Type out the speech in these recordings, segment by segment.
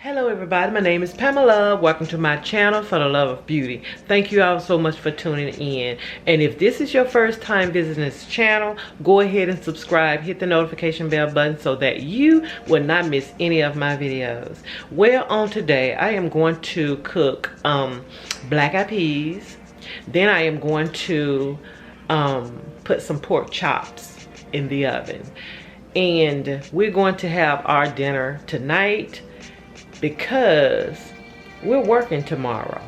Hello everybody, my name is Pamela. Welcome to my channel for the love of beauty. Thank you all so much for tuning in. And if this is your first time visiting this channel, go ahead and subscribe, hit the notification bell button so that you will not miss any of my videos. Well, on today I am going to cook black-eyed peas. Then I am going to put some pork chops in the oven. And we're going to have our dinner tonight, because we're working tomorrow.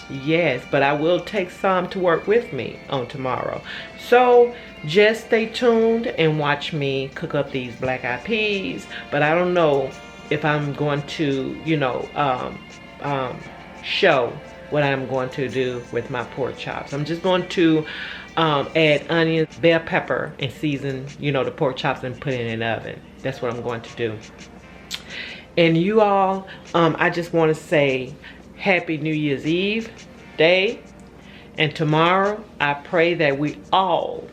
Yes, but I will take some to work with me on tomorrow. So just stay tuned and watch me cook up these black-eyed peas. But I don't know if I'm going to, show what I'm going to do with my pork chops. I'm just going to add onions, bell pepper, and season, the pork chops and put it in the oven. That's what I'm going to do. And you all, I just want to say Happy New Year's Eve day. And tomorrow, I pray that we all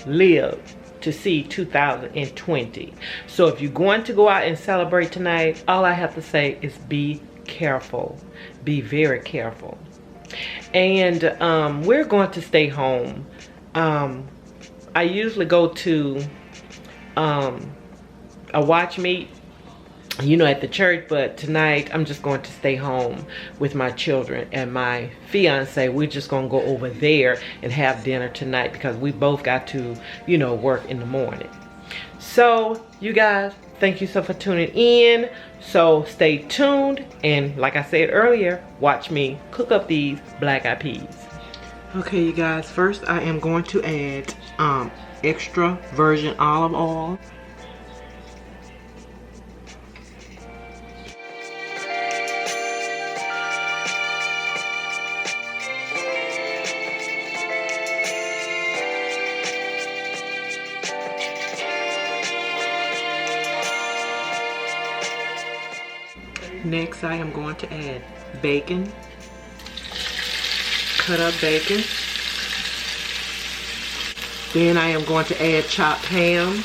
live to see 2020. So if you're going to go out and celebrate tonight, all I have to say is be careful. Be very careful. And we're going to stay home. I usually go to a watch meet, at the church, but tonight I'm just going to stay home with my children and my fiance. We're just gonna go over there and have dinner tonight because we both got to, work in the morning. So you guys, thank you so for tuning in. So stay tuned, and like I said earlier, watch me cook up these black-eyed peas. Okay, you guys, first I am going to add extra virgin olive oil. Next, I am going to add bacon, cut up bacon. Then I am going to add chopped ham.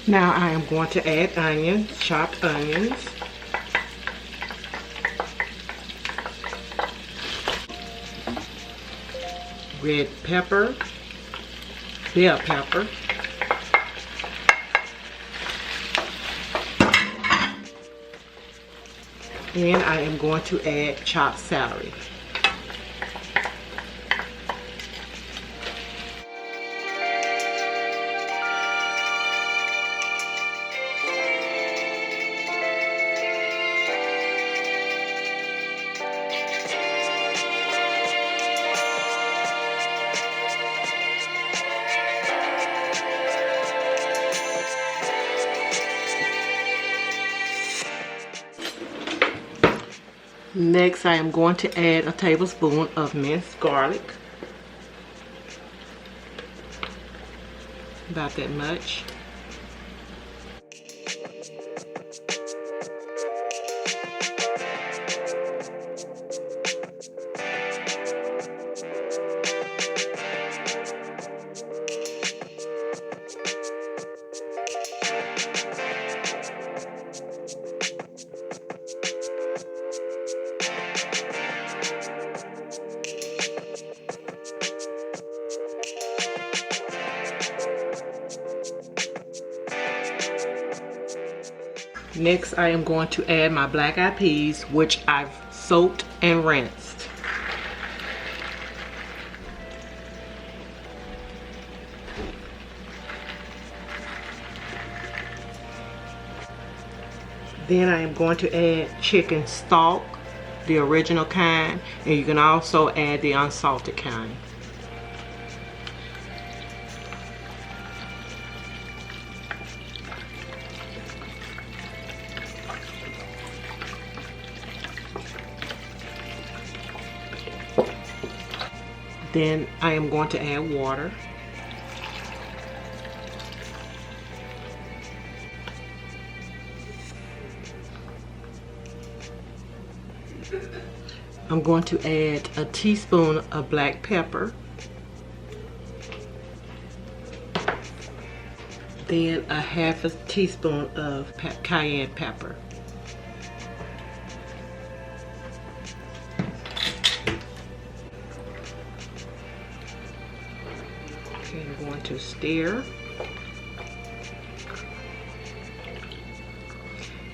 Now I am going to add onions, chopped onions. Red pepper, bell pepper. And I am going to add chopped celery. Next, I am going to add a tablespoon of minced garlic. About that much. Next, I am going to add my black-eyed peas, which I've soaked and rinsed. Then I am going to add chicken stock, the original kind, and you can also add the unsalted kind. Then I am going to add water. I'm going to add a teaspoon of black pepper. Then a half a teaspoon of cayenne pepper. Okay, I'm going to stir.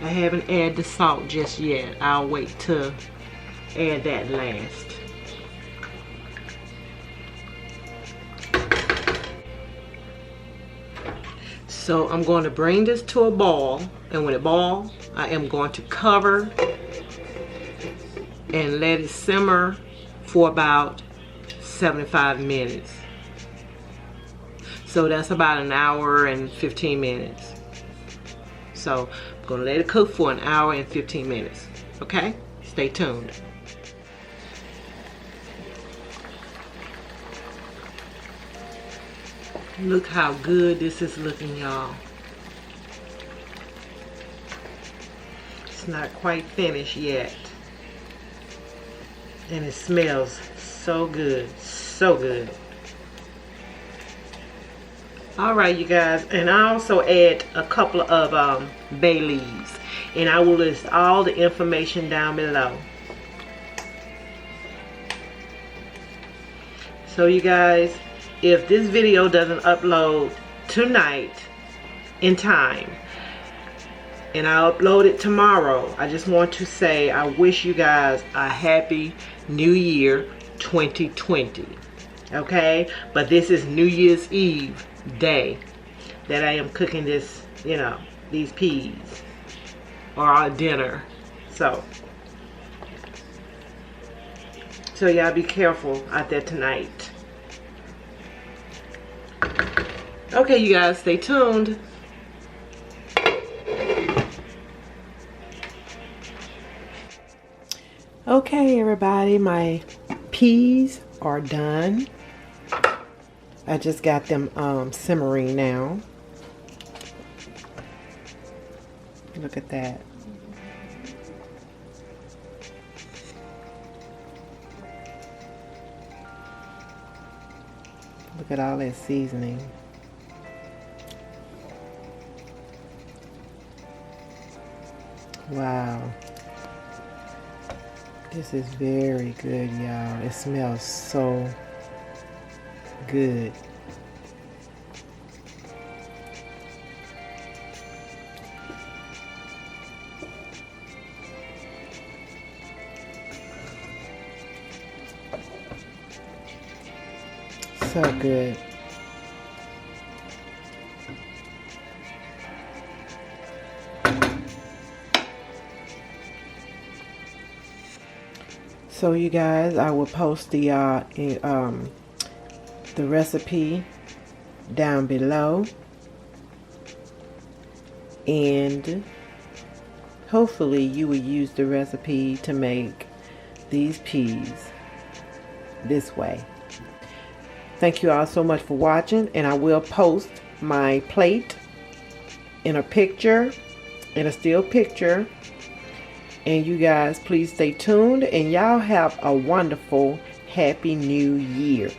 I haven't added the salt just yet. I'll wait to add that last. So I'm going to bring this to a boil, and when it boils, I am going to cover and let it simmer for about 75 minutes. So that's about an hour and 15 minutes. So I'm going to let it cook for an hour and 15 minutes. Okay? Stay tuned. Look how good this is looking, y'all. It's not quite finished yet. And it smells so good, so good. Alright, you guys, and I also add a couple of bay leaves. And I will list all the information down below. So you guys, if this video doesn't upload tonight in time, and I upload it tomorrow, I just want to say I wish you guys a happy New Year 2020. Okay? But this is New Year's Eve day that I am cooking this, you know, these peas, or our dinner. So y'all be careful out there tonight. Okay, you guys, stay tuned. Okay, everybody, my peas are done. I just got them simmering now. Look at that. Look at all that seasoning. Wow. This is very good, y'all. It smells so good. So good. So you guys, I will post the recipe down below, and hopefully you will use the recipe to make these peas this way. Thank you all so much for watching, and I will post my plate in a picture, in a still picture. And you guys, please stay tuned, and y'all have a wonderful happy new year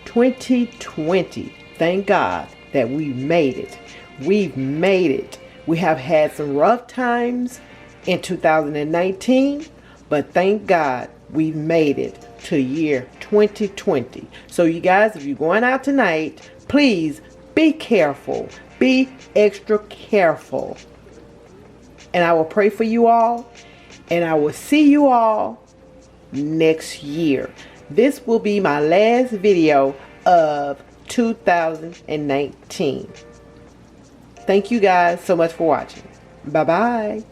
2020. Thank God that we made it. We've made it. We have had some rough times in 2019, but thank God we've made it to year 2020. So you guys, if you're going out tonight, please be careful. Be extra careful. And I will pray for you all. And I will see you all next year. This will be my last video of 2019. Thank you guys so much for watching. Bye-bye.